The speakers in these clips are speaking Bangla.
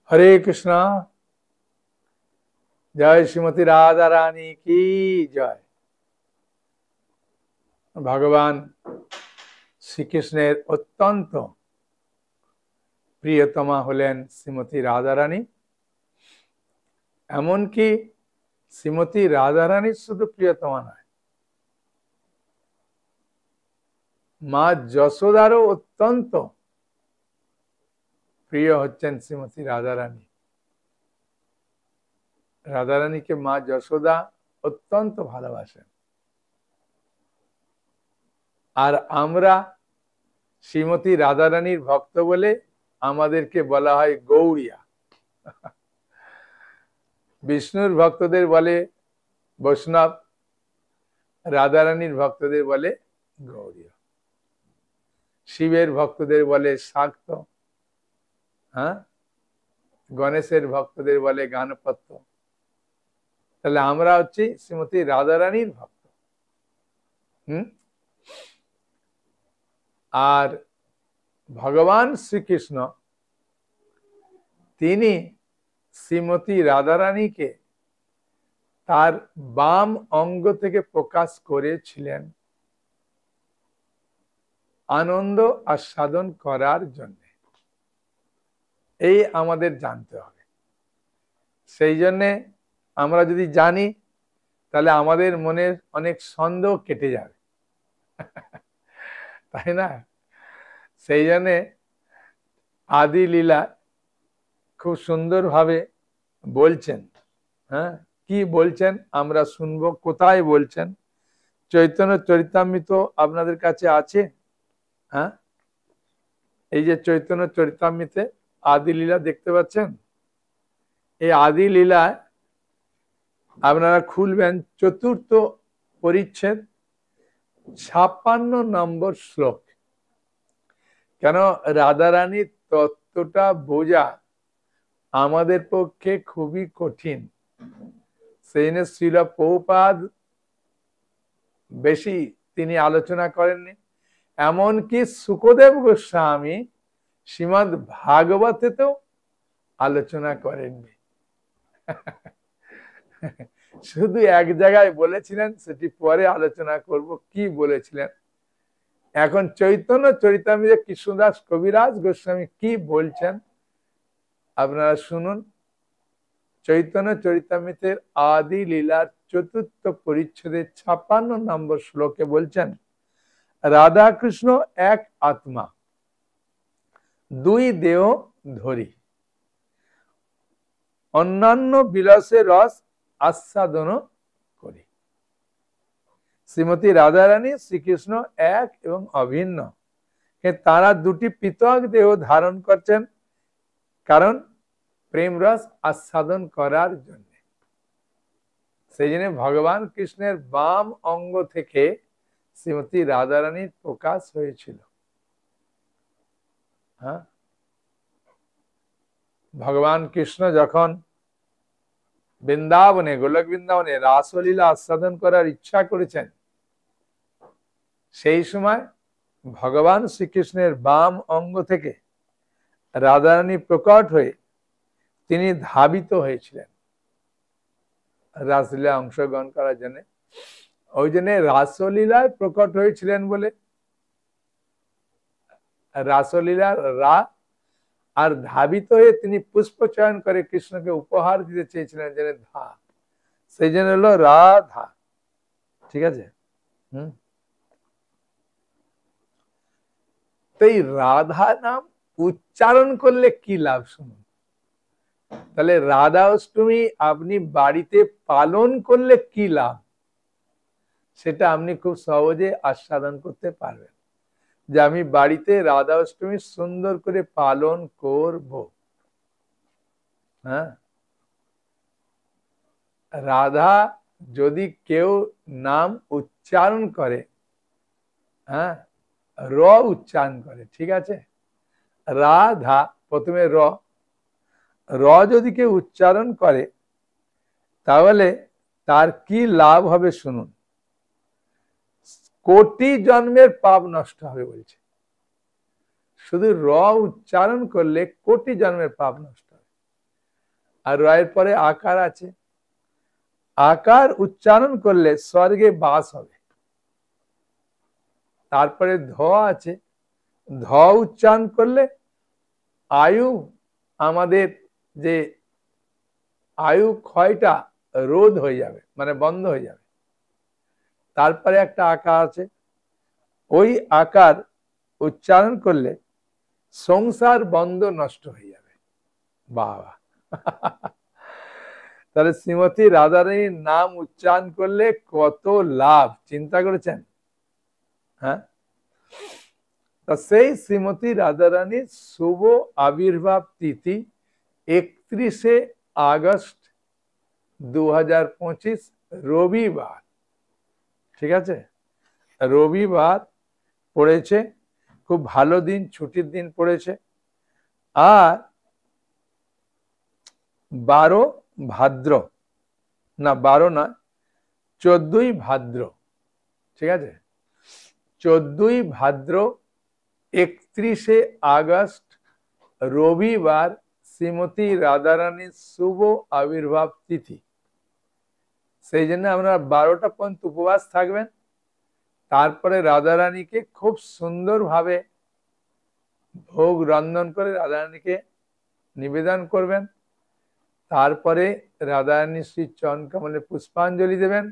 हरे कृष्णा। जय श्रीमती राधा रानी की जय। भगवान श्रीकृष्णेर अत्यंत प्रियतमा हलेन श्रीमती राधा रानी। एमनकि श्रीमती राधा रानी शुधु प्रियतमा नय, मा यशोदारो अत्यंत प्रिय हच्छेन श्रीमती राधा रानी। राधा रानी के मा यशोदा अत्यंत भालोबासेन। और आमरा श्रीमती राधा रानीर भक्त बोले आमादेरके बला हय गौड़िया। विष्णुर भक्तदेर बोले वैष्णव, राधा रानीर भक्तदेर बोले गौड़िया। शिवेर भक्तदेर बोले शाक्त, हाँ, गणेशेर भक्तदेर बोले गणपत्य। ताहले आमरा हच्छी श्रीमती राधा रानीर भक्त। और भगवान श्रीकृष्ण तिनी श्रीमती राधा रानी के तार बाम अंग थेके प्रकाश करेछिलेन आनंद आस्वादन करार जन्य। এই আমাদের জানতে হবে। সেই জন্য আমরা যদি জানি তাহলে আমাদের মনের অনেক সন্দেহ কেটে যাবে, তাই না? সেই জন্য आदि लीला खूब सुंदर भावे बोलছেন। हाँ, কি বলছেন আমরা শুনবো। কোথায় বলছেন? চৈতন্য চরিতামৃত আপনাদের কাছে আছে। हाँ, এই যে চৈতন্য চরিতামৃতে आदि लीला देखते পাচ্ছেন। এই आदि लीला আপনারা খুলবেন চতুর্থ পরিচ্ছেদ 56 নম্বর শ্লোক। কেন রাধা রানীর তত্ত্বটা বোঝা আমাদের পক্ষে খুবই কঠিন। সেইনে শ্রীল প্রভুপাদ বেশি তিনি আলোচনা করেননি। এমনকি সুখদেব গোস্বামী শ্রীমদ্ ভাগবতেতেও আলোচনা করেননি। শুধু এক জায়গায় বলেছিলেন, সেটি পরে আলোচনা করব কি বলেছিলেন। এখন চৈতন্য চরিতামৃতে কৃষ্ণদাস কবিরাজ গোস্বামী কি বলছেন আপনারা শুনুন। চৈতন্য চরিতামৃতের আদি লীলার চতুর্থ পরিচ্ছেদের 56 নম্বর শ্লোকে বলছেন, রাধা কৃষ্ণ এক আত্মা, দুই দেহ ধরি, অন্যান্য বিলাসের রস আস্বাদন করি। শ্রীমতী রাধা রানী শ্রীকৃষ্ণ এক এবং অভিন্ন, তারা দুটি পৃথক দেহ ধারণ করছেন কারণ প্রেম রস আস্বাদন করার জন্য। সেই জন্য ভগবান কৃষ্ণের বাম অঙ্গ থেকে শ্রীমতী রাধা রানীর প্রকাশ হয়েছিল। হ্যাঁ, ভগবান কৃষ্ণ যখন বৃন্দাবনে গোলক বৃন্দাবনে রাসলীলা আস্বাদন করার ইচ্ছা করেছেন, সেই সময় ভগবান শ্রীকৃষ্ণের বাম অঙ্গ থেকে রাধারানী প্রকট হয়ে তিনি ধাবিত হয়েছিলেন রাসলীলা অংশগ্রহণ করার জন্য। ওই জন্য রাসলীলায় প্রকট হয়েছিলেন বলে রাসলীলার রা, আর ধাবিত হয়ে তিনি পুষ্প চয়ন করে কৃষ্ণকে উপহার দিতে চেয়েছিলেন যেন ধা, সেই জন্য হলো রাধা। ঠিক আছে। তো এই রাধা নাম উচ্চারণ করলে কি লাভ শুনুন। তাহলে রাধা অষ্টমী আপনি বাড়িতে পালন করলে কি লাভ, সেটা আপনি খুব সহজে আস্বাদন করতে পারবেন যে আমি বাড়িতে রাধা অষ্টমী সুন্দর করে পালন করব। হ্যাঁ, রাধা যদি কেউ নাম উচ্চারণ করে, হ্যাঁ, র উচ্চারণ করে, ঠিক আছে, রাধা প্রথমে র, র যদি কেউ উচ্চারণ করে তাহলে তার কি লাভ হবে শুনুন। কোটি জন্মের পাপ নষ্ট হবে বলছে। শুধু র উচ্চারণ করলে কোটি জন্মের পাপ নষ্ট হবে। আর রয়ের পরে আকার আছে, আকার উচ্চারণ করলে স্বর্গে বাস হবে। তারপরে ধ আছে, ধ উচ্চারণ করলে আয়ু, আমাদের যে আয়ু ক্ষয়টা রোধ হয়ে যাবে, মানে বন্ধ হয়ে যাবে। তারপরে একটা আকার আছে, ওই আকার উচ্চারণ করলে সংসার বন্ধ নষ্ট হয়ে যাবে। বাবা তাহলে শ্রীমতী রাধারানীর নাম উচ্চারণ করলে কত লাভ চিন্তা করেছেন? হ্যাঁ, তা সেই শ্রীমতী রাধারানীর শুভ আবির্ভাব তিথি 31শে আগস্ট 2025 রবিবার। ঠিক আছে, রবিবার পড়েছে, খুব ভালো দিন, ছুটির দিন পড়েছে। আর 12 ভাদ্র, না 12 না, 14ই ভাদ্র। ঠিক আছে, 14ই ভাদ্র 31শে আগস্ট রবিবার শ্রীমতী রাধারানীর শুভ আবির্ভাব তিথি। সেই জন্য আমরা 12টা পর্যন্ত উপবাস থাকবেন। তারপরে রাধারানীকে খুব সুন্দরভাবে ভোগ রন্ধন করে রাধারানীকে নিবেদন করবেন। তারপরে রাধারানী শ্রী চরণ কমলে পুষ্পাঞ্জলি দেবেন।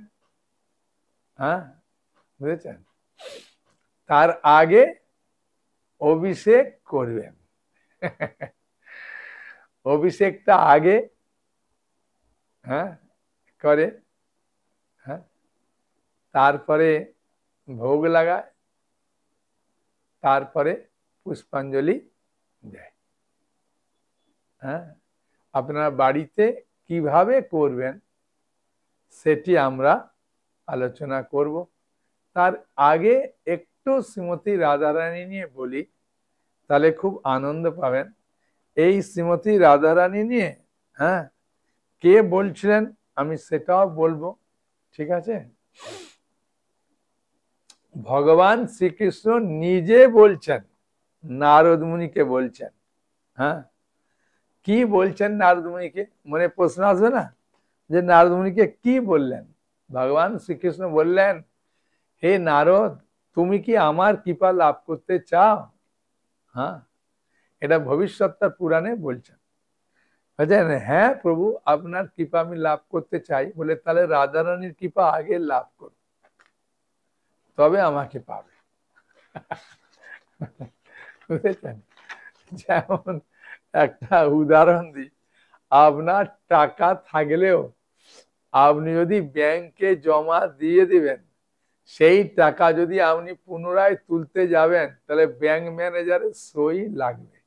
হ্যাঁ, বুঝেছেন? তার আগে অভিষেক করবেন অভিষেকটা আগে হ্যাঁ করে, হ্যাঁ, তারপরে ভোগ লাগায়, তারপরে পুষ্পাঞ্জলি দেয়। হ্যাঁ, আপনার বাড়িতে কিভাবে করবেন সেটি আমরা আলোচনা করব। তার আগে একটু শ্রীমতী রাধারানী নিয়ে বলি, তাহলে খুব আনন্দ পাবেন। এই শ্রীমতী রাধারানী নিয়ে হ্যাঁ কে বলছিলেন আমি সেটাও বলবো। ঠিক আছে, ভগবান শ্রীকৃষ্ণ নিজে বলছেন, নারদ মুনিকে বলছেন। হ্যাঁ, কি বলছেন নারদ মুনিকে? মনে প্রশ্ন আসবে না যে নারদ মুনিকে কি বললেন? ভগবান শ্রীকৃষ্ণ বললেন, হে নারদ, তুমি কি আমার কৃপা লাভ করতে চাও? হ্যাঁ, এটা ভবিষ্যৎটা পুরাণে বলছেন। হ্যাঁ প্রভু, আপনার কৃপা আমি লাভ করতে চাই। বলে তাহলে রাধারানীর কৃপা আগে লাভ করো, তবে আমাকে পাবে। বুঝেছেন? যেমন একটা উদাহরণ দিই, আপনার টাকা থাকলেও আপনি যদি ব্যাংকে জমা দিয়ে দিবেন, সেই টাকা যদি আপনি পুনরায় তুলতে যাবেন, তাহলে ব্যাংক ম্যানেজারের সই লাগবে,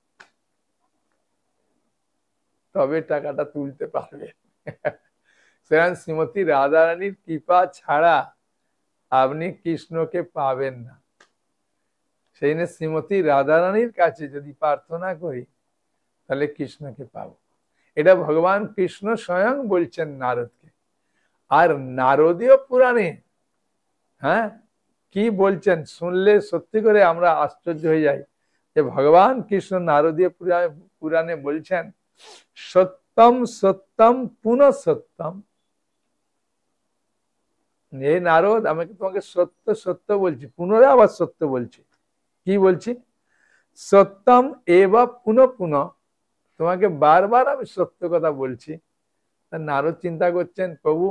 তবে টাকাটা তুলতে পারবে। সেখানে শ্রীমতী রাধারানীর কৃপা ছাড়া আপনি কৃষ্ণকে পাবেন না। সেই জন্য শ্রীমতী রাধারানীর কাছে যদি প্রার্থনা করি, তাহলে কৃষ্ণকে পাবো। এটা ভগবান কৃষ্ণ স্বয়ং বলছেন নারদকে। আর নারদীয় পুরাণে হ্যাঁ কি বলছেন শুনলে সত্যি করে আমরা আশ্চর্য হয়ে যাই, যে ভগবান কৃষ্ণ নারদীয় পুরাণে বলছেন, সত্যম সত্যম পুনঃ সত্যম। হে নারদ, আমি তোমাকে সত্য সত্য বলছি, পুনরায় আবার সত্য বলছি। কি বলছি? সত্যম এবা পুনঃ পুনঃ, তোমাকে বারবার আমি সত্য কথা বলছি। নারদ চিন্তা করছেন, প্রভু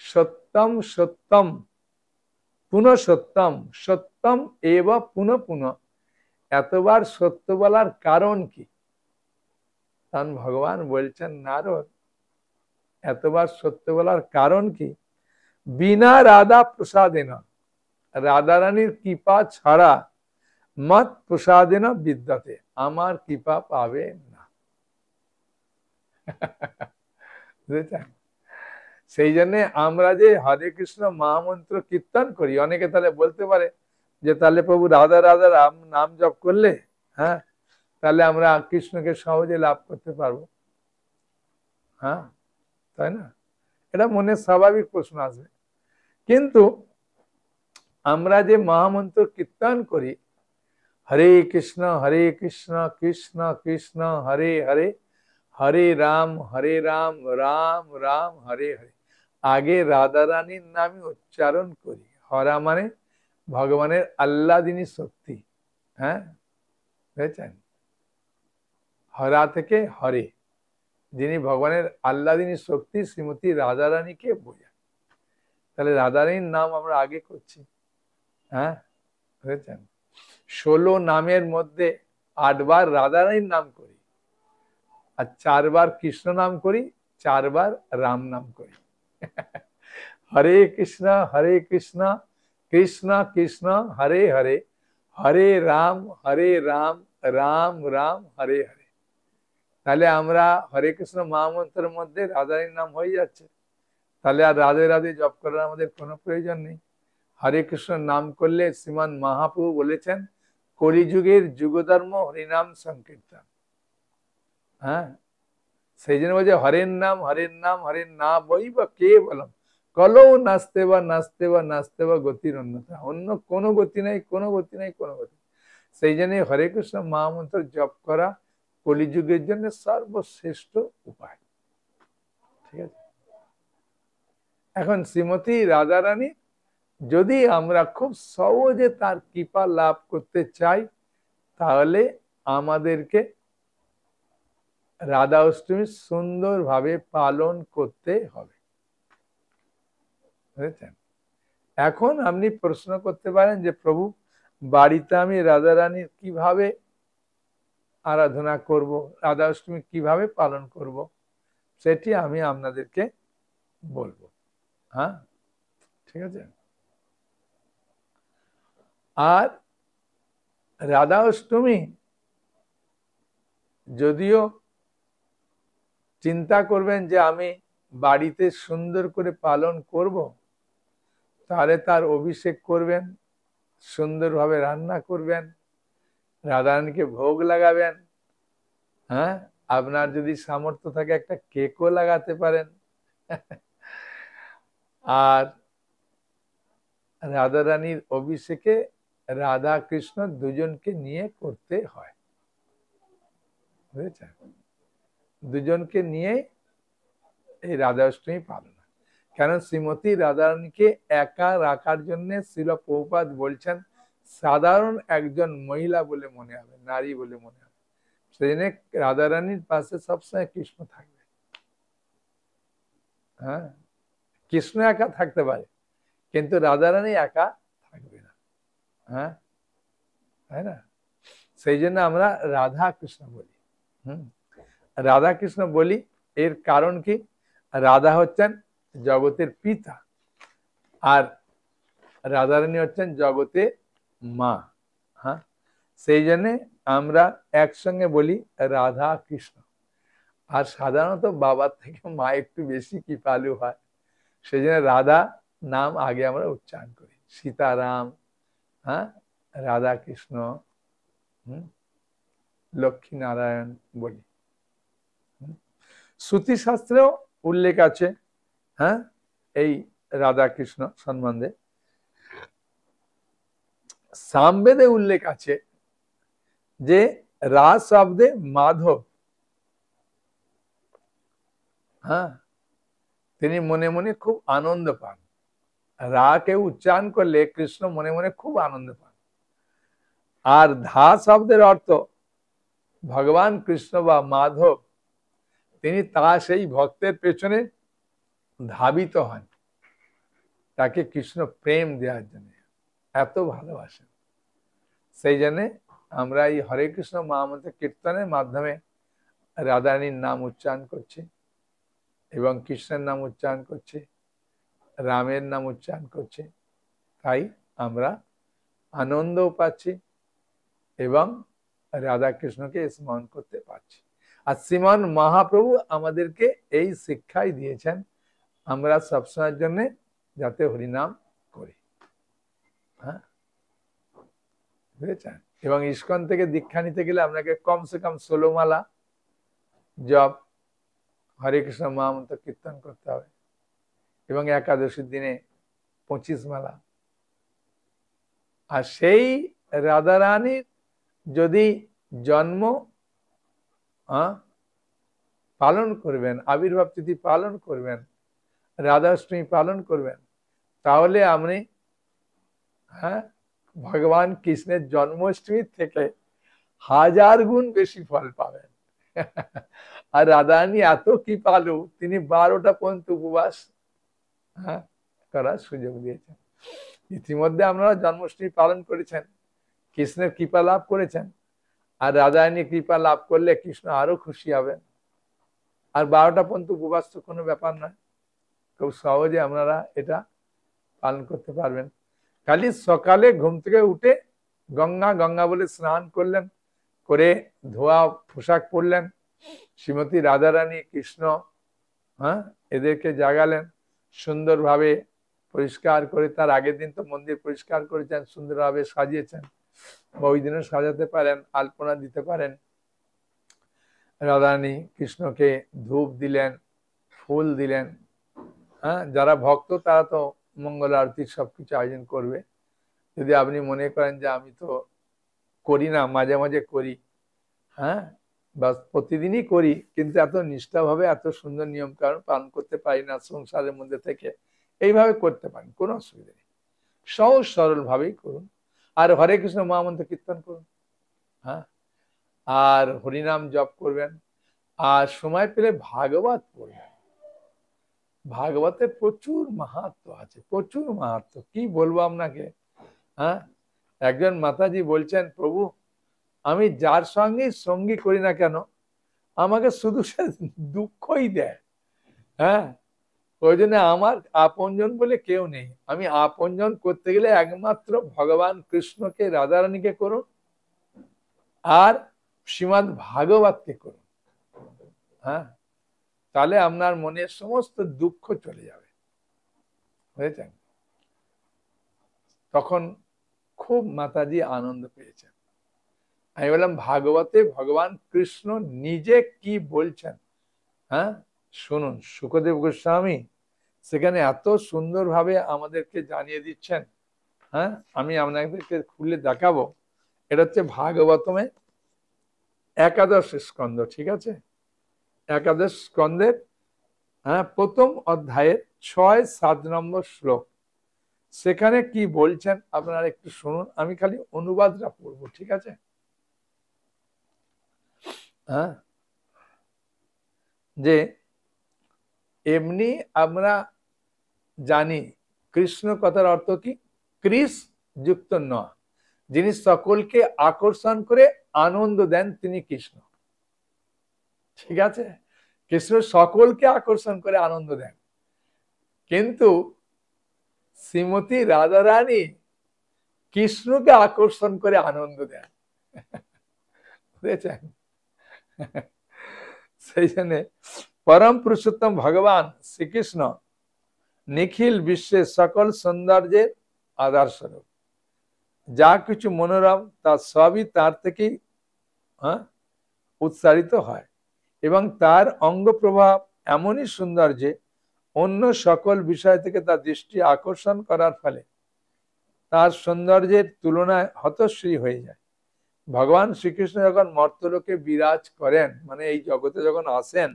সত্যম সত্যম পুনঃ সত্যম, সত্যম এবা পুনঃ পুনঃ, এতবার সত্য বলার কারণ কি? তখন ভগবান বলছেন, নারদ, এতবার সত্য বলার কারণ কি? বিনা রাধা প্রসাদেন, রাধারানীর কৃপা ছাড়া মত প্রসাদেন বিদ্যাতে, আমার কৃপা পাবে না। বুঝেছেন? সেই জন্য আমরা যে হরে কৃষ্ণ মহামন্ত্র কীর্তন করি, অনেকে তাহলে বলতে পারে যে তাহলে প্রভু রাধা রাধা রাম নাম জপ করলে হ্যাঁ তাহলে আমরা কৃষ্ণকে সহজে লাভ করতে পারবো। হ্যাঁ, তাই না? এটা মনে স্বাভাবিক প্রশ্ন আসবে। কিন্তু আমরা যে মহামন্ত্র কীর্তন করি, হরে কৃষ্ণ কৃষ্ণ কৃষ্ণ হরে হরে, হরে রাম রাম রাম হরে হরে। আগে রাধা রানীর নামে উচ্চারণ করি। হরা মানে ভগবানের আল্লাদিনী শক্তি। হ্যাঁ, বুঝেছেন? হরা থেকে হরে, যিনি ভগবানের আল্লাদিনী শক্তি শ্রীমতী রাধা রানীকে বোঝায়। তাহলে রাধা রানীর নাম আমরা আগে করছি। হ্যাঁ, বুঝেছেন? 16 নামের মধ্যে 8 বার রাধা রানীর নাম করি, আর 4 বার কৃষ্ণ নাম করি, 4 বার রাম নাম করি। হরে কৃষ্ণ কৃষ্ণ কৃষ্ণ হরে হরে, হরে রাম রাম রাম হরে হরে। তাহলে আমরা হরে কৃষ্ণ মহামন্ত্রের মধ্যে রাধারানীর নাম হয়ে যাচ্ছে। তাহলে আর রাধে রাধে জপ করার আমাদের কোনো প্রয়োজন নেই। হরে কৃষ্ণ নাম করলে শ্রীমান মহাপ্রভু বলেছেন কলিযুগের যুগধর্ম হরিনাম সংকীর্তন। হ্যাঁ, সেই জন্য বলছে হরের নাম না বই বা কে বলম কলৌ নাচতে বা গতির অন্যতা। অন্য কোনো গতি নাই, কোনো গতি নাই, কোনো গতি। সেই জন্য হরে কৃষ্ণ মহামন্ত্র জপ করা কলিযুগের জন্য সর্বশ্রেষ্ঠ উপায়। ঠিক আছে? এখন শ্রীমতী রাধা রানী যদি আমরা খুব সহজে তার কৃপা লাভ করতে চাই, তাহলে আমাদেরকে রাধা অষ্টমী সুন্দরভাবে পালন করতে হবে। বুঝেছেন? এখন আপনি প্রশ্ন করতে পারেন যে প্রভু, বাড়িতে আমি রাধা রানীর কিভাবে আরাধনা করব, রাধা অষ্টমী কিভাবে পালন করব, সেটি আমি আপনাদেরকে বলবো। হ্যাঁ, ঠিক আছে? আর রাধা অষ্টমী যদিও চিন্তা করবেন যে আমি বাড়িতে সুন্দর করে পালন করব, তাহলে তার অভিষেক করবেন, সুন্দরভাবে রান্না করবেন, রাধারানীকে ভোগ লাগাবেন। হ্যাঁ, আপনার যদি সামর্থ্য থাকে একটা কেকও লাগাতে পারেন। আর রাধারানীর অভিষেকে রাধা কৃষ্ণ দুজনকে নিয়ে করতে হয়। বুঝেছেন? দুজনকে নিয়ে এই রাধা অষ্টমী পালন। কেন শ্রীমতী রাধারানীকে একা রাখার জন্য শ্রীল প্রভুপাদ বলছেন সাধারণ একজন মহিলা বলে মনে হবে, নারী বলে মনে হবে। সেই জন্য রাধারানীর পাশে সবসময় কৃষ্ণ থাকবে। হ্যাঁ, কৃষ্ণ একা থাকতে পারে, কিন্তু রাধারানী একা থাকবে না। হ্যাঁ, তাই না? সেই জন্য আমরা রাধা কৃষ্ণ বলি। রাধা কৃষ্ণ বলি, এর কারণ কি? রাধা হচ্ছেন জগতের পিতা, আর রাধারানী হচ্ছেন জগতের মা। হ্যাঁ, সেই জন্য আমরা একসঙ্গে বলি রাধা কৃষ্ণ। আর সাধারণত বাবার থেকে মা একটু বেশি কৃপালু হয়, সেই জন্য রাধা নাম আগে আমরা উচ্চারণ করি। সীতারাম, হ্যাঁ, রাধা কৃষ্ণ, লক্ষ্মী নারায়ণ বলি। শ্রুতি শাস্ত্রেও উল্লেখ আছে, হ্যাঁ, এই রাধা কৃষ্ণ সম্বন্ধে। সামবেদে উল্লেখ আছে যে রাস শব্দে মাধব, হ্যাঁ, তিনি মনে মনে খুব আনন্দ পান। রা কে উচ্চারণ করলে কৃষ্ণ মনে মনে খুব আনন্দ পান। আর ধা শব্দের অর্থ ভগবান কৃষ্ণ বা মাধব, তিনি তা সেই ভক্তের পেছনে ধাবিত হন, তাকে কৃষ্ণ প্রেম দেওয়ার জন্য, এত ভালোবাসেন। সেই জন্য আমরা এই হরে কৃষ্ণ মহামন্ত্র কীর্তনের মাধ্যমে রাধারানীর নাম উচ্চারণ করছি, এবং কৃষ্ণের নাম উচ্চারণ করছি, রামের নাম উচ্চারণ করছি। তাই আমরা আনন্দও পাচ্ছি এবং রাধা কৃষ্ণকে স্মরণ করতে পারছি। আর শ্রীমান মহাপ্রভু আমাদেরকে এই শিক্ষাই দিয়েছেন আমরা সবসময়ের জন্য যাতে হরিনাম করি। হ্যাঁ, বুঝেছেন? এবং ইস্কন থেকে দীক্ষা নিতে গেলে আপনাকে কমসে কম 16 মালা জপ হরে কৃষ্ণ মহামন্ত্র কীর্তন করতে হবে, এবং একাদশীর দিনে 25 মালা। আর সেই রাধারানীর যদি জন্ম পালন করবেন, আবির্ভাব তিথি পালন করবেন, রাধাষ্টমী পালন করবেন, তাহলে আপনি ভগবান কৃষ্ণের জন্মাষ্টমীর থেকে 1000 গুণ বেশি ফল পাবেন। আর রাধারানী এত কৃপালু, তিনি 12টা পর্যন্ত উপবাস করার সুযোগ দিয়েছেন। ইতিমধ্যে আপনারা জন্মাষ্টমী পালন করেছেন, কৃষ্ণের কৃপা লাভ করেছেন, আর রাধারানী কৃপা লাভ করলে কৃষ্ণ আরো খুশি হবেন। আর 12টা পর্যন্ত উপবাস তো কোনো ব্যাপার নয়, খুব সহজে আপনারা এটা পালন করতে পারবেন। খালি সকালে ঘুম থেকে উঠে গঙ্গা গঙ্গা বলে স্নান করলেন, করে ধোয়া পোশাক পরলেন, শ্রীমতী রাধারানী কৃষ্ণ এদেরকে জাগালেন, সুন্দরভাবে পরিষ্কার করে, তার আগের দিন তো মন্দির পরিষ্কার করেছেন, সুন্দরভাবে সাজিয়েছেন, বা ওই দিনও সাজাতে পারেন, আলপনা দিতে পারেন। রাধারানী কৃষ্ণকে ধূপ দিলেন, ফুল দিলেন। যারা ভক্ত তারা তো মঙ্গল আরতির সবকিছু আয়োজন করবে। যদি আপনি মনে করেন যে আমি তো করি না, মাঝে মাঝে করি, বা প্রতিদিনই করি, কিন্তু এত নিষ্ঠাভাবে এত সুন্দর নিয়ম কারণ পালন করতে পারি না সংসারের মধ্যে থেকে, এইভাবে করতে পারেন, কোনো অসুবিধা নেই, সহজ সরল ভাবেই করুন। আর হরে কৃষ্ণ মহামন্ত্র কীর্তন করুন, আর হরিনাম জপ করবেন, আর সময় পেলে ভাগবত পড়বেন। ভাগবতের প্রচুর মাহাত্ম্য আছে, প্রচুর মাহাত্ম্য, কি বলবো আপনাকে। একজন মাতাজি বলছেন, প্রভু আমি যার সঙ্গে সঙ্গী করি না কেন আমাকে শুধু সে দুঃখই দেয়। ওই জন্য আমার আপনজন বলে কেউ নেই। আমি আপনজন করতে গেলে একমাত্র ভগবান কৃষ্ণকে, রাধারানীকে করুন, আর শ্রীমদ ভাগবতকে করুন। তাহলে আপনার মনের সমস্ত দুঃখ চলে যাবে, বুঝেছেন? তখন খুব মাতাজি আনন্দ পেয়েছেন। আমি বললাম ভাগবতে ভগবান কৃষ্ণ নিজে কি বলছেন, শুনুন। শুকদেব গোস্বামী সেখানে এত সুন্দরভাবে আমাদেরকে জানিয়ে দিচ্ছেন। আমি আপনাদেরকে খুলে দেখাবো। এটা হচ্ছে ভাগবতমে 11 স্কন্ধ, ঠিক আছে? 11 স্কন্ধের প্রথম অধ্যায়ের 6-7 নম্বর শ্লোক। সেখানে কি বলছেন আপনারা একটু শুনুন, আমি খালি অনুবাদটা পড়বো, ঠিক আছে? যে এমনি আমরা জানি কৃষ্ণ কথার অর্থ কি, কৃষ যুক্ত ন, যিনি সকলকে আকর্ষণ করে আনন্দ দেন তিনি কৃষ্ণ, ঠিক আছে? কৃষ্ণ সকলকে আকর্ষণ করে আনন্দ দেন, কিন্তু শ্রীমতী রাধারানী কৃষ্ণকে আকর্ষণ করে আনন্দ দেন, বুঝেছেন? সেই জন্য পরম পুরুষোত্তম ভগবান শ্রীকৃষ্ণ নিখিল বিশ্বের সকল সৌন্দর্যের আধার স্বরূপ। যা কিছু মনোরম তা সবই তার থেকেই উৎসারিত হয়, এবং তার অঙ্গ প্রভাব এমনই সুন্দর যে অন্য সকল বিষয় থেকে তার দৃষ্টি আকর্ষণ করার ফলে তার সৌন্দর্যের তুলনায় হতশ্রী হয়ে যায়। ভগবান শ্রীকৃষ্ণ যখন মর্তলোকে বিরাজ করেন, মানে এই জগতে যখন আসেন,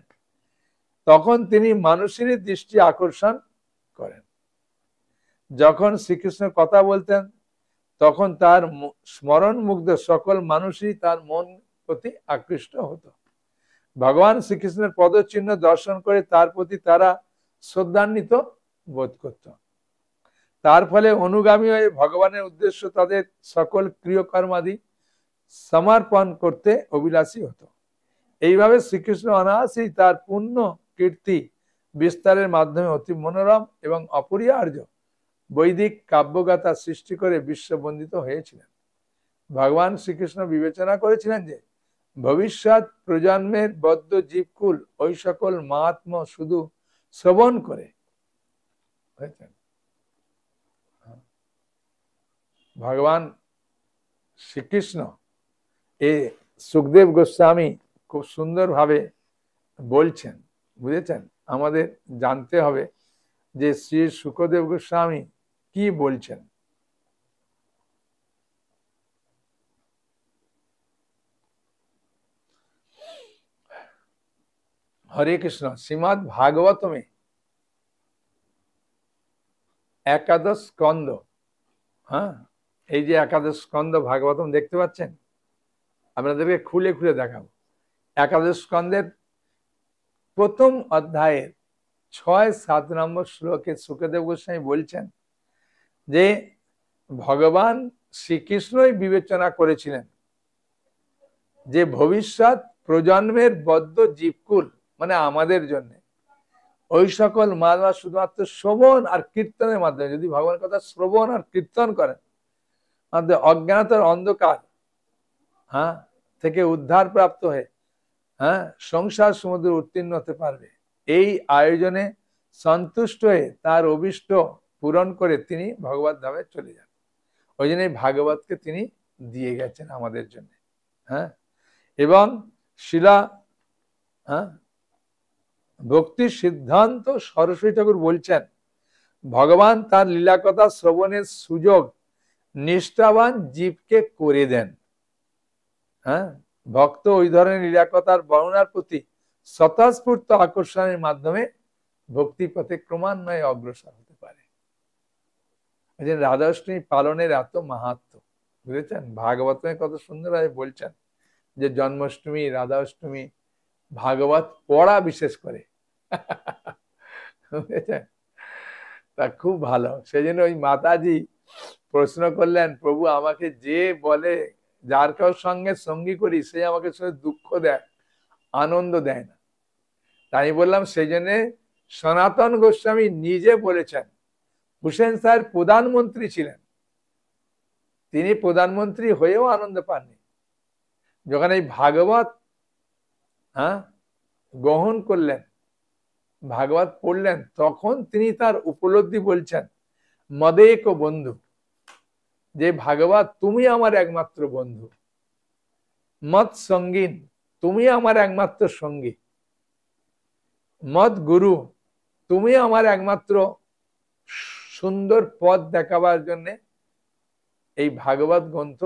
তখন তিনি মানুষেরই দৃষ্টি আকর্ষণ করেন। যখন শ্রীকৃষ্ণ কথা বলতেন তখন তার স্মরণ মুগ্ধ সকল মানুষই তার মন প্রতি আকৃষ্ট হতো। ভগবান শ্রীকৃষ্ণের পদচিহ্ন দর্শন করে তার প্রতি তারা শ্রদ্ধান্বিত বোধ করত। তার ফলে অনুগামী হয়ে ভগবানের উদ্দেশ্য তাদের সকল ক্রিয়কর্মাদি সমর্পণ করতে অভিলাষী হতো। এইভাবে শ্রীকৃষ্ণ অনায়াসেই তার পূর্ণ কীর্তি বিস্তারের মাধ্যমে অতি মনোরম এবং অপরিহার্য বৈদিক কাব্যগাথা সৃষ্টি করে বিশ্ববন্দিত হয়েছিলেন। ভগবান শ্রীকৃষ্ণ বিবেচনা করেছিলেন যে ভবিষ্যৎ প্রজন্মের বদ্ধ জীবকুল ওই সকল মাহাত্ম্য শুধু শ্রবণ করে। ভগবান শ্রীকৃষ্ণ এ সুখদেব গোস্বামী খুব সুন্দরভাবে বলছেন, বুঝেছেন? আমাদের জানতে হবে যে শ্রী সুখদেব গোস্বামী কি বলছেন। हरे कृष्ण। श्रीमद् भागवत में एकादश स्कंद, हाँ এই যে একাদশ স্কন্দ ভাগবতম দেখতে পাচ্ছেন, আপনাদেরকে খুলে খুলে দেখাবো। একাদশ স্কন্দের প্রথম অধ্যায়ের ৬-৭ নম্বর শ্লোকে সুখদেব গোস্বামী বলছেন যে ভগবান শ্রীকৃষ্ণই বিবেচনা করেছিলেন যে ভবিষ্যৎ প্রজন্মের বদ্ধ জীবকুল মানে আমাদের জন্য ওই সকল মানব শুধুমাত্র শ্রবণ আর কীর্তনের মাধ্যমে, যদি ভগবানের কথা শ্রবণ আর কীর্তন করেন, আমাদের অজ্ঞানতার অন্ধকার থেকে উদ্ধার প্রাপ্ত হয়ে সংসার সমুদ্রে উত্তীর্ণ হতে পারবে। এই আয়োজনে সন্তুষ্ট হয়ে তার অভিষ্ট পূরণ করে তিনি ভগবত ধামে চলে যান। ওই জন্য ভাগবতকে তিনি দিয়ে গেছেন আমাদের জন্য। এবং শিলা ভক্তি সিদ্ধান্ত সরস্বতী ঠাকুর বলছেন ভগবান তার লীলা কথা শ্রবণের সুযোগ নিষ্ঠাবান জীবকে করে দেন। ভক্ত ওই ধরনের লীলা কথার বর্ণনার প্রতি স্বতঃস্ফূর্ত আকর্ষণের মাধ্যমে ভক্তি পথে ক্রমান্বয়ে অগ্রসর হতে পারে। রাধাষ্টমী পালনের এত মাহাত্ম বুঝেছেন, ভাগবতে কত সুন্দরভাবে বলছেন যে জন্মাষ্টমী, রাধাষ্টমী, ভাগবত পড়া বিশেষ করে বুঝেছেন, তা খুব ভালো। সেই জন্য ওই মাতাজি প্রশ্ন করলেন, প্রভু আমাকে যে বলে যার কারোর সঙ্গে সঙ্গী করি সে আমাকে দুঃখ দেয়, আনন্দ দেয় না। তাই বললাম সেই জন্য সনাতন গোস্বামী নিজে বলেছেন, হুসেন স্যার প্রধানমন্ত্রী ছিলেন, তিনি প্রধানমন্ত্রী হয়েও আনন্দ পাননি। যখন এই ভাগবত গ্রহণ করলেন, ভাগবত পড়লেন, তখন তিনি তার উপলব্ধি বলছেন, মদেক বন্ধু, যে ভাগবত তুমি আমার একমাত্র বন্ধু, মত সঙ্গীন তুমি আমার একমাত্র সঙ্গী, মত গুরু তুমি আমার একমাত্র সুন্দর পথ দেখাবার জন্য এই ভাগবত গ্রন্থ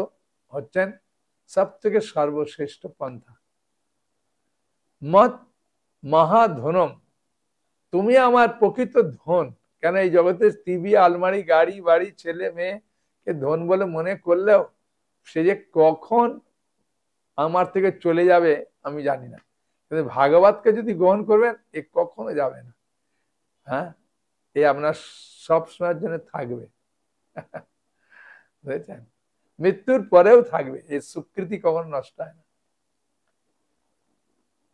হচ্ছেন সব থেকে সর্বশ্রেষ্ঠ পন্থা। মত মহাধনম তুমি আমার প্রকৃত ধন। কেন এই জগতে টিভি, আলমারি, গাড়ি, বাড়ি, ছেলে মেয়েকে ধন বলে মনে করলেও সে যে কখন আমার থেকে চলে যাবে আমি জানি না, কিন্তু ভাগবতকে যদি গ্রহণ করবেন এ কখনো যাবে না। এ আপনার সব সময়ের জন্য থাকবে, বুঝেছেন, মৃত্যুর পরেও থাকবে, এই স্বীকৃতি কখনো নষ্ট হয় না।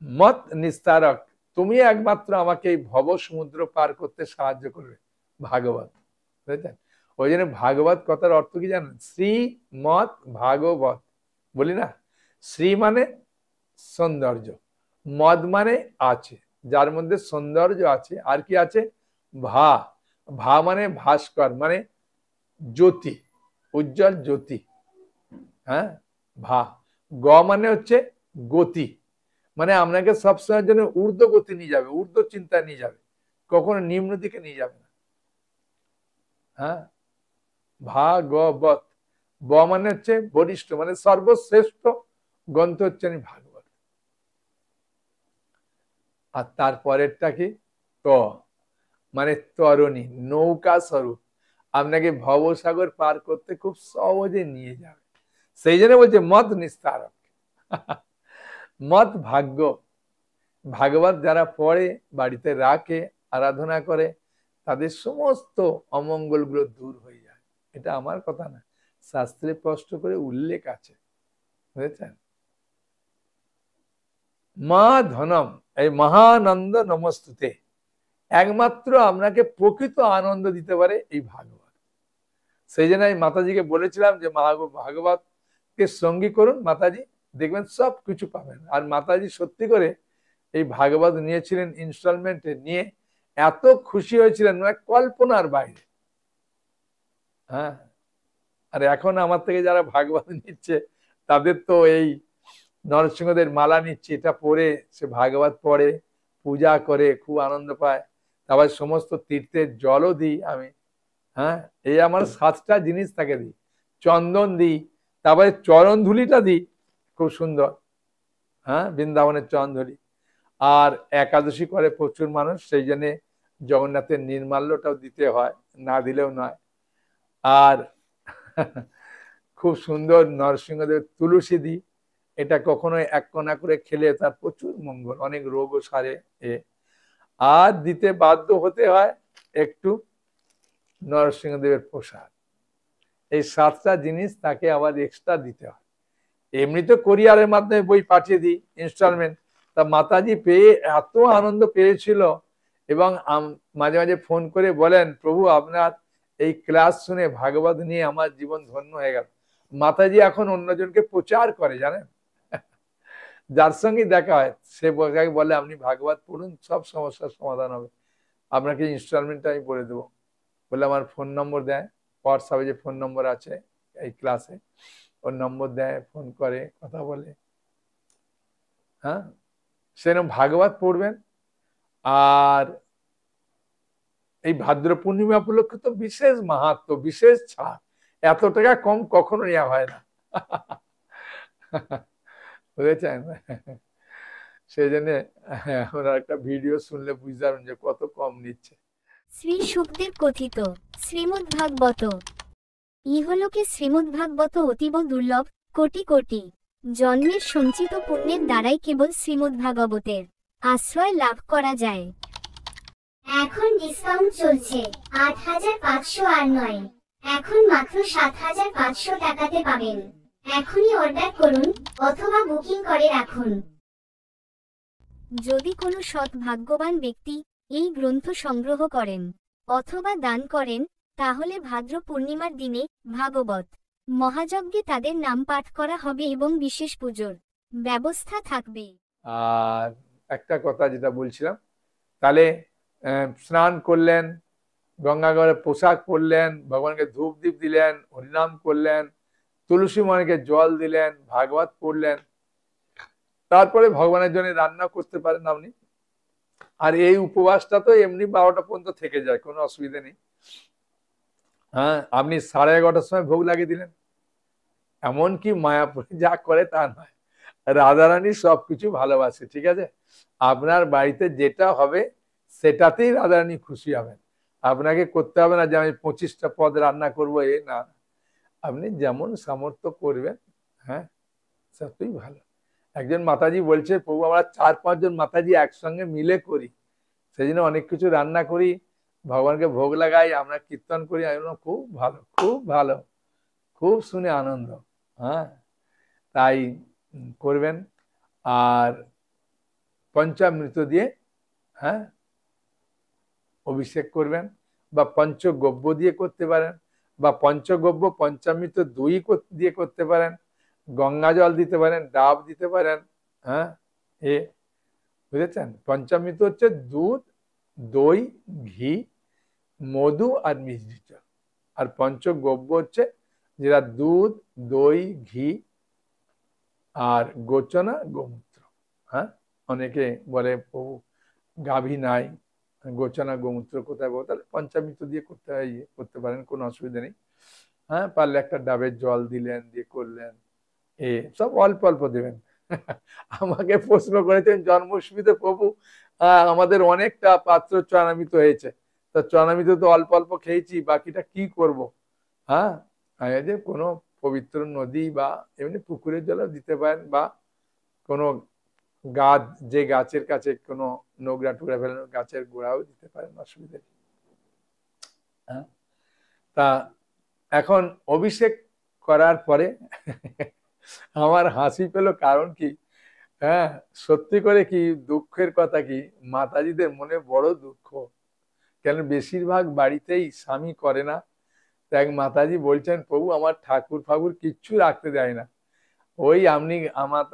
মত নিস্তারক তুমি একমাত্র আমাকে এই ভব সমুদ্র পার করতে সাহায্য করবে, ভাগবত, বুঝেছেন। ওই জন্য ভাগবত কথার অর্থ কি জানেন? শ্রী মত ভাগবত বলি না, শ্রী মানে সৌন্দর্য, মদ মানে আছে, যার মধ্যে সৌন্দর্য আছে, আর কি আছে? ভা, ভা মানে ভাস্কর, মানে জ্যোতি, উজ্জ্বল জ্যোতি। ভা। গ মানে হচ্ছে গতি, মানে আপনাকে সবসময়ের জন্য ঊর্ধ্ব গতি নিয়ে যাবে, ঊর্ধ্ব চিন্তা নিয়ে যাবে, কখনো নিম্ন দিকে নিয়ে যাবে না। ভাগবত। ব মানে হচ্ছে বরিষ্ঠ, মানে সর্বশ্রেষ্ঠ গ্রন্থ হচ্ছে ভাগবত। আর তারপরেরটা কি? ত মানে তরণী, নৌকা স্বরূপ, আপনাকে ভবসাগর পার করতে খুব সহজে নিয়ে যাবে। সেই জন্য বলছে মত নিস্তারক। মত ভাগ্য। ভাগবত যারা পড়ে, বাড়িতে রাখে, আরাধনা করে, তাদের সমস্ত অমঙ্গলগুলো দূর হয়ে যায়। এটা আমার কথা না, শাস্ত্রে স্পষ্ট করে উল্লেখ আছে, বুঝেছেন। মা ধনম, এই মহানন্দ নমস্তুতে, একমাত্র আপনাকে প্রকৃত আনন্দ দিতে পারে এই ভাগবত। সেই জন্য আমি মাতাজিকে বলেছিলাম যে ভাগবতকে সঙ্গী করুন, মাতাজি দেখবেন সব কিছু পাবেন। আর মাতাজি সত্যি করে এই ভাগবত নিয়েছিলেন ইনস্টলমেন্টে, নিয়ে এত খুশি হয়েছিলেন, মানে কল্পনার বাইরে। আর এখন আমার থেকে যারা ভাগবত নিচ্ছে তাদের তো এই নরসিংহদের মালা নিচ্ছে, এটা পড়ে সে ভাগবত পড়ে, পূজা করে, খুব আনন্দ পায়। তারপর সমস্ত তীর্থের জলও দিই আমি। এই আমার 7টা জিনিস তাকে দিই, চন্দন দিই, তারপরে চরণ ধুলিটা দিই, খুব সুন্দর, বৃন্দাবনের চরণ ধুলি। আর একাদশী করে প্রচুর মানুষ, সেই জন্য জগন্নাথের নির্মাল্যটাও দিতে হয়, না দিলেও নয়। আর খুব সুন্দর নরসিংহদেব তুলসী দিই, এটা কখনো এক কোনা করে খেলে তার প্রচুর মঙ্গল, অনেক রোগও সারে। আর দিতে বাধ্য হতে হয় একটু নরসিংহদেবের প্রসাদ। এই 7টা জিনিস তাকে আবার এক্সট্রা দিতে হয়। এমনি তো কোরিয়ারের মাধ্যমে বই পাঠিয়ে দিই ইনস্টলমেন্ট। তা মাতাজি পেয়ে এত আনন্দ পেয়েছিল, এবং মাঝে মাঝে ফোন করে বলেন, প্রভু আপনার এই ক্লাস শুনে ভাগবত নিয়ে আমার জীবন ধন্য হয়ে গেল। মাতাজি এখন অন্যজনকে প্রচার করে জানেন, যার সঙ্গে দেখা হয় সে বলে আপনি ভাগবত পড়ুন, সব সমস্যার সমাধান হবে, আপনাকে ইনস্টলমেন্টটা আমি পড়ে দেবো। বলে আমার ফোন নম্বর দেয়, হোয়াটসঅ্যাপে যে ফোন নম্বর আছে এই ক্লাসে, ওর নম্বর দেয়, ফোন করে, কথা বলে। হ্যাঁ, সেরকম ভাগবত পড়বেন। আর এই ভাদ্র পূর্ণিমা উপলক্ষে তো বিশেষ মাহাত্ম, বিশেষ ছাড়, এত টাকা কম কখনো নেওয়া হয় না। বুঝেছেন? সেই জন্য আমরা একটা ভিডিও শুনলে বুঝতে পারবেন যে কত কম নিচ্ছে। শ্রী শুকদেব কথিত শ্রীমদ্ ভাগবত। ইহলোকে শ্রীমদ্ ভাগবত অতীব দুর্লভ, কোটি কোটি জন্মের সঞ্চিত পুণ্যের দ্বারাই কেবল শ্রীমদ্ ভাগবতের আশ্রয় লাভ করা যায়। এখন ডিসকাউন্ট চলছে, ৮৫০০ আর নয়, এখন মাত্র ৭৫০০ টাকাতে পাবেন। এখনই অর্ডার করুন অথবা বুকিং করে রাখুন। যদি কোনো সৎ ভাগ্যবান ব্যক্তি এই গ্রন্থ সংগ্রহ করেন অথবা দান করেন, তাহলে ভাদ্র পূর্ণিমার দিনে ভাগবত মহাযজ্ঞে তাদের নাম পাঠ করা হবে এবং বিশেষ পুজোর ব্যবস্থা থাকবে। আর একটা কথা যেটা বলছিলাম, তাহলে স্নান করলেন, গঙ্গাগড়ে পোশাক পরলেন, ভগবানকে ধূপ দীপ দিলেন, হরিনাম করলেন, তুলসী মণিকে জল দিলেন, ভাগবত পড়লেন, তারপরে ভগবানের জন্য রান্না করতে পারেন আপনি। আর এই উপবাসটা তো এমনি 12টা পর্যন্ত থেকে যায়, কোনো অসুবিধা নেই। হ্যাঁ, আপনি 11:30টার সময় ভোগ লাগিয়ে দিলেন, এমনকি মায়াপুরী যা করে তা নয়, রাধারানী সবকিছু ভালোবাসে, ঠিক আছে? আপনার বাড়িতে যেটা হবে সেটাতেই রাধারানী খুশি হবেন। আপনাকে করতে হবে না যে আমি 25টা পদ রান্না করবো, এ না, আপনি যেমন সামর্থ্য করবেন। হ্যাঁ, সবই ভালো। একজন মাতাজি বলছে, প্রভু আমরা 4-5 জন মাতাজি একসঙ্গে মিলে করি, সেই জন্য অনেক কিছু রান্না করি, ভগবানকে ভোগ লাগাই, আমরা কীর্তন করি। আমি বললাম খুব ভালো, খুব ভালো, খুব শুনে আনন্দ। হ্যাঁ, তাই করবেন। আর পঞ্চামৃত দিয়ে হ্যাঁ অভিষেক করবেন, বা পঞ্চগব্য দিয়ে করতে পারেন, বা পঞ্চগব্য পঞ্চামৃত 2 দিয়ে করতে পারেন, গঙ্গা জল দিতে পারেন, ডাব দিতে পারেন। হ্যাঁ, বুঝেছেন? পঞ্চামৃত হচ্ছে দুধ, দই, ঘি, মধু আর মিষ্টি জল। আর পঞ্চগব্য হচ্ছে যেটা দুধ, দই, ঘি আর গোচনা, গোমূত্র। হ্যাঁ, অনেকে বলে প্রভু গাভী নাই, গোচনা গোমূত্র কোথায় পাবো? তাহলে পঞ্চামৃত দিয়ে করতে পারেন, কোনো অসুবিধা নেই। হ্যাঁ, পারলে একটা ডাবের জল দিলেন, দিয়ে করলেন, সব অল্প অল্প দেবেন। আমাকে প্রশ্ন করেছেন জন্মাষ্টমীতে, প্রভু আমাদের অনেকটা পাত্র চরণামৃত হয়েছে, তা চরণামৃত তো অল্প অল্প খেয়েছি, বাকিটা কি করব? হ্যাঁ, যে কোনো পবিত্র নদী বা এমনি পুকুরের জলও দিতে পারেন, বা কোনো গাছ, যে গাছের কাছে কোনো নোংরা টুকরা ফেলানো গাছের গোড়াও দিতে পারেন, অসুবিধা নেই। হ্যাঁ, তা এখন অভিষেক করার পরে আমার হাসি পেল, কারণ কি, হ্যাঁ সত্যি করে কি দুঃখের কথা কি, মাতাজিদের মনে বড় দুঃখ, কেন বেশিরভাগ বাড়িতেই স্বামী করে না। এক মাতাজি বলছেন, প্রভু আমার ঠাকুর ফাকুর কিচ্ছু রাখতে দেয় না, ওই আপনি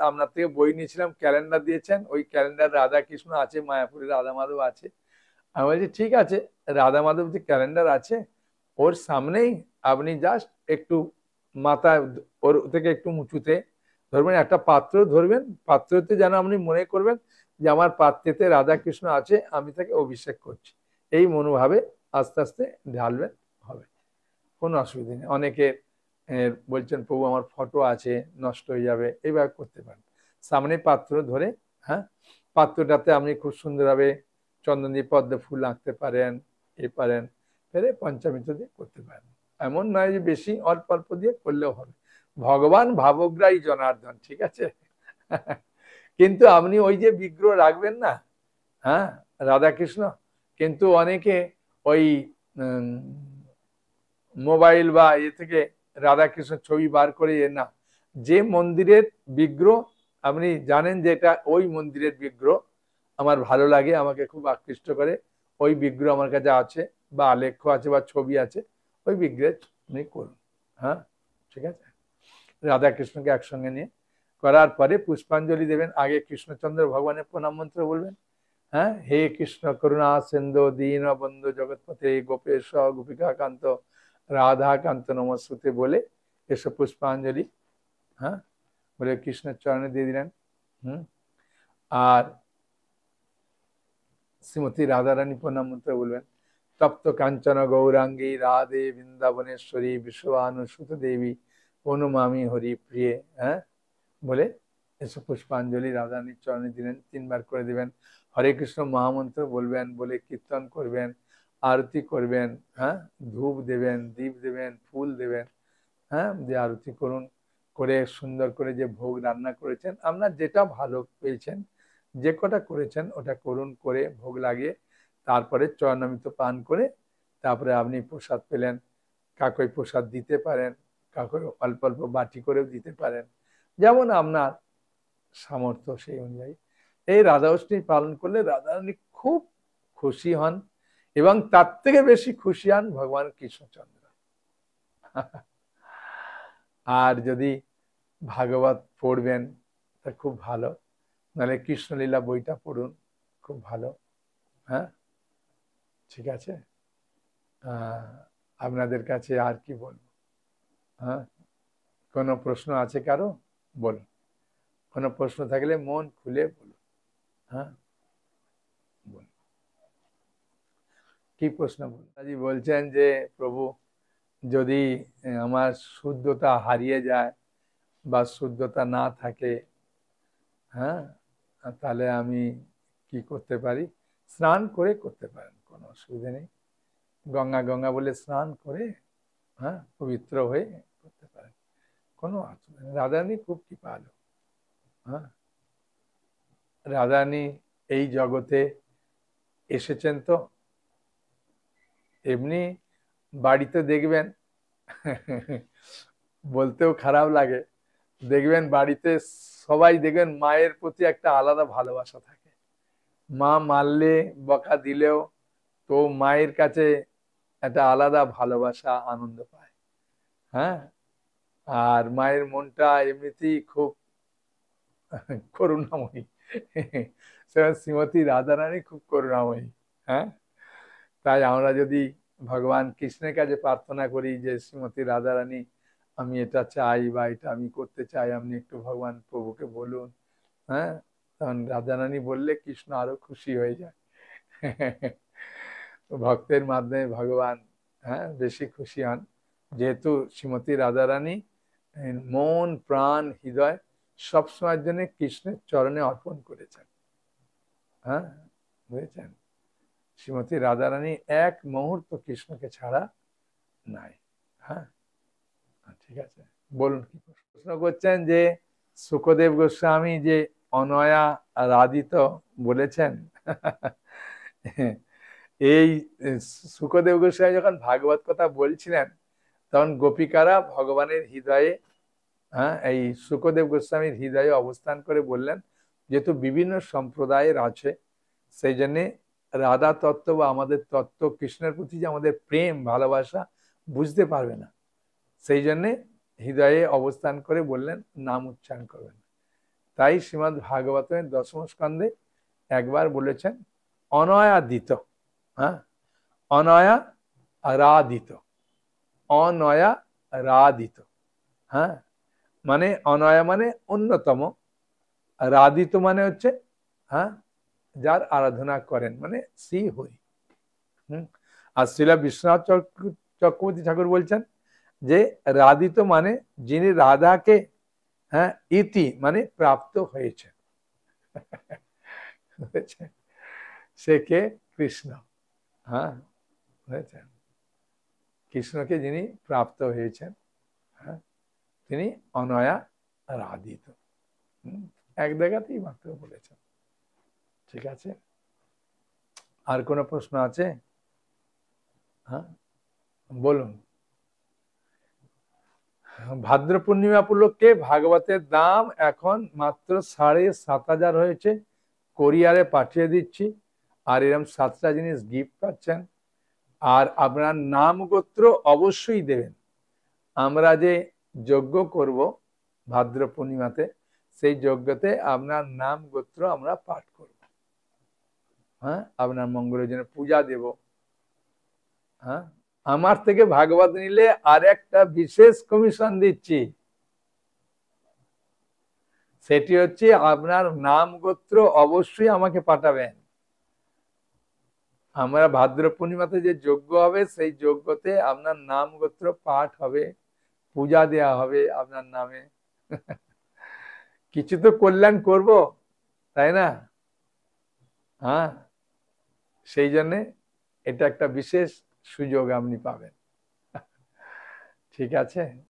আপনার থেকে বই নিয়েছিলাম, ক্যালেন্ডার দিয়েছেন, ওই ক্যালেন্ডার রাধা কৃষ্ণ আছে, মায়াপুরে রাধা মাধব আছে। আমি বলছি ঠিক আছে, রাধা মাধব যে ক্যালেন্ডার আছে ওর সামনেই আপনি জাস্ট একটু মাথায় ওর থেকে একটু উঁচুতে ধরবেন, একটা পাত্র ধরবেন, পাত্রতে যেন আপনি মনে করবেন যে আমার পাত্রেতে রাধা কৃষ্ণ আছে, আমি তাকে অভিষেক করছি, এই মনোভাবে আস্তে আস্তে ঢালবেন, হবে, কোনো অসুবিধা নেই। অনেকে বলছেন প্রভু আমার ফটো আছে নষ্ট হয়ে যাবে, এইভাবে করতে পারেন, সামনে পাত্র ধরে। হ্যাঁ, পাত্রটাতে আপনি খুব সুন্দরভাবে চন্দন দিয়ে পদ্ম ফুল আঁকতে পারেন, পারেন, ফেরে পঞ্চামৃত দিয়ে করতে পারেন। এমন নয় যে বেশি, অল্প অল্প দিয়ে করলেও হবে। ভগবান ভাবগ্রাহী জনার্দন, ঠিক আছে। কিন্তু আপনি ওই যে বিগ্রহ রাখবেন না, হ্যাঁ, রাধাকৃষ্ণ, কিন্তু অনেকে ওই মোবাইল বা থেকে রাধাকৃষ্ণ ছবি বার করে না, যে মন্দিরের বিগ্রহ আপনি জানেন যে এটা ওই মন্দিরের বিগ্রহ, আমার ভালো লাগে, আমাকে খুব আকৃষ্ট করে, ওই বিগ্রহ আমার কাছে আছে বা আলেখ্য আছে বা ছবি আছে, ওই বিগ্রহে আপনি করুন। হ্যাঁ, ঠিক আছে। রাধাকৃষ্ণকে একসঙ্গে নিয়ে করার পরে পুষ্পাঞ্জলি দেবেন। আগে কৃষ্ণচন্দ্র ভগবানের প্রণাম মন্ত্র বলবেন। হ্যাঁ, হে কৃষ্ণ করুণা সিন্ধু দীন বন্ধু জগৎপতে গোপেশ গোপিকা কান্ত রাধা কান্ত নমস্তুতে বলে এসব পুষ্পাঞ্জলি, হ্যাঁ, বলে কৃষ্ণের চরণে দিয়ে দিলেন। আর শ্রীমতী রাধারানী প্রণাম মন্ত্র বলবেন। তপ্ত কাঞ্চন গৌরাঙ্গী রাধে বৃন্দাবনেশ্বরী বিশ্বভানুসুত দেবী অনুমামি হরি প্রিয়ে, হ্যাঁ, বলে এসব পুষ্পাঞ্জলি রাধারানীর চরণে দিলেন। 3 বার করে দিবেন। হরে কৃষ্ণ মহামন্ত্র বলবেন, বলে কীর্তন করবেন, আরতি করবেন, হ্যাঁ, ধূপ দেবেন, দীপ দেবেন, ফুল দেবেন, হ্যাঁ, দিয়ে আরতি করুন। করে সুন্দর করে যে ভোগ রান্না করেছেন, আপনার যেটা ভালো পেয়েছেন, যে কটা করেছেন ওটা করুন, করে ভোগ লাগিয়ে তারপরে চরণামৃত পান করে তারপরে আপনি প্রসাদ পেলেন। কাকই প্রসাদ দিতে পারেন, কাকই অল্প অল্প বাটি করেও দিতে পারেন, যেমন আপনার সামর্থ্য সেই অনুযায়ী। এই রাধা অষ্টমী পালন করলে রাধারানী খুব খুশি হন, এবং তার থেকে বেশি খুশি হন ভগবান কৃষ্ণচন্দ্র। আর যদি ভাগবত পড়বেন তা খুব ভালো, নাহলে কৃষ্ণলীলা বইটা পড়ুন, খুব ভালো। হ্যাঁ, ঠিক আছে। আপনাদের কাছে আর কি বলবো? হ্যাঁ, কোনো প্রশ্ন আছে কারো? বলুন, কোনো প্রশ্ন থাকলে মন খুলে বলুন। হ্যাঁ, বলুন, কি প্রশ্ন বলুন। আজি বলছেন যে প্রভু, যদি আমার শুদ্ধতা হারিয়ে যায় বা শুদ্ধতা না থাকে, হ্যাঁ, তাহলে আমি কি করতে পারি? স্নান করে করতে পারেন, কোনো অসুবিধা নেই। গঙ্গা গঙ্গা বলে স্নান করে, হ্যাঁ, পবিত্র হয়ে করতে পারেন, কোনো অসুবিধা নেই। রাধারানী খুব কৃপালু। হ্যাঁ, রাধারানী এই জগতে এসেছেন তো এমনি, বাড়িতে দেখবেন, বলতেও খারাপ লাগে, দেখবেন বাড়িতে সবাই দেখবেন মায়ের প্রতি একটা আলাদা ভালোবাসা থাকে। মা মারলে বকা দিলেও তো মায়ের কাছে একটা আলাদা ভালোবাসা, আনন্দ পায়। হ্যাঁ, আর মায়ের মনটা এমনিতেই খুব করুণাময়ী। শ্রীমতী রাধারানী খুব করুণাময়ী। হ্যাঁ, তাই আমরা যদি ভগবান কৃষ্ণের কাছে প্রার্থনা করি যে শ্রীমতী রাধারানী, আমি এটা চাই বা এটা আমি করতে চাই, আপনি একটু ভগবান প্রভুকে বলুন, হ্যাঁ, তখন রাধারানী বললে কৃষ্ণ আরো খুশি হয়ে যায়। ভক্তের মাধ্যমে ভগবান, হ্যাঁ, বেশি খুশি হন, যেহেতু শ্রীমতী রাধারানী মন প্রাণ হৃদয় সবসময়ের জন্য কৃষ্ণের চরণে অর্পণ করেছেন। হ্যাঁ, বুঝেছেন, শ্রীমতী রাধারানী এক মুহূর্ত কৃষ্ণকে ছাড়া নাই। হ্যাঁ, ঠিক আছে, বলুন কি প্রশ্ন করছেন? যে শুকদেব গোস্বামী যে অনয়া রাধিত বলেছেন, এই শুকদেব গোস্বামী যখন ভাগবত কথা বলছিলেন, তখন গোপিকারা ভগবানের হৃদয়ে, হ্যাঁ, এই শুকদেব গোস্বামীর হৃদয়ে অবস্থান করে বললেন, যেহেতু বিভিন্ন সম্প্রদায়ের আছে, সেই জন্যে রাধা তত্ত্ব বা আমাদের তত্ত্ব, কৃষ্ণের প্রতি যে আমাদের প্রেম ভালোবাসা বুঝতে পারবে না, সেই জন্যে হৃদয়ে অবস্থান করে বললেন নাম উচ্চারণ করবেন। তাই শ্রীমদ্ ভাগবতের 10ম স্কন্ধে একবার বলেছেন অনয়াদিত, হ্যাঁ, অনয়া রাধিত, অনয়া রাধিত। হ্যাঁ, মানে অনয়া মানে অন্যতম, রাধিত মানে হচ্ছে, হ্যাঁ, যার আরাধনা করেন, মানে শ্রী হরি। আর শ্রীলা বিশ্বনাথ চক্রবর্তী ঠাকুর বলছেন যে রাধিত মানে যিনি রাধাকে, হ্যাঁ, ইতি মানে প্রাপ্ত হয়েছে। বুঝেছেন? সে কে? কৃষ্ণ। হ্যাঁ, বুঝেছেন? কৃষ্ণকে যিনি প্রাপ্ত হয়েছেন, হ্যাঁ, তিনি অনয়া রাধিত। এক জায়গাতেই মাত্র বলেছেন। ঠিক আছে, আর কোনো প্রশ্ন আছে? হ্যাঁ, বলুন। ভাদ্র পূর্ণিমা উপলক্ষে ভাগবতের দাম এখন মাত্র 7,500 হয়েছে, কোরিয়ারে পাঠিয়ে দিচ্ছি। আর এরকম 7টা জিনিস গিফট পাচ্ছেন। আর আপনার নাম গোত্র অবশ্যই দেবেন। আমরা যে যজ্ঞ করব ভাদ্র পূর্ণিমাতে, সেই যজ্ঞতে আপনার নাম গোত্র আমরা পাঠ করব। হ্যাঁ, আপনার মঙ্গলের জন্য পূজা দেব। হ্যাঁ, আমার থেকে ভাগবত নিলে আর একটা বিশেষ কমিশন দিচ্ছি, সেটি হচ্ছে আপনার নাম গোত্র অবশ্যই আমাকে পাঠাবেন। আমরা ভাদ্র পূর্ণিমাতে যে যজ্ঞ হবে, সেই যজ্ঞতে আপনার নাম গোত্র পাঠ হবে, পূজা দেয়া হবে আপনার নামে। কিছু তো কল্যাণ করব, তাই না? হ্যাঁ, সেই জন্যে এটা একটা বিশেষ সুযোগ আপনি পাবেন। ঠিক আছে।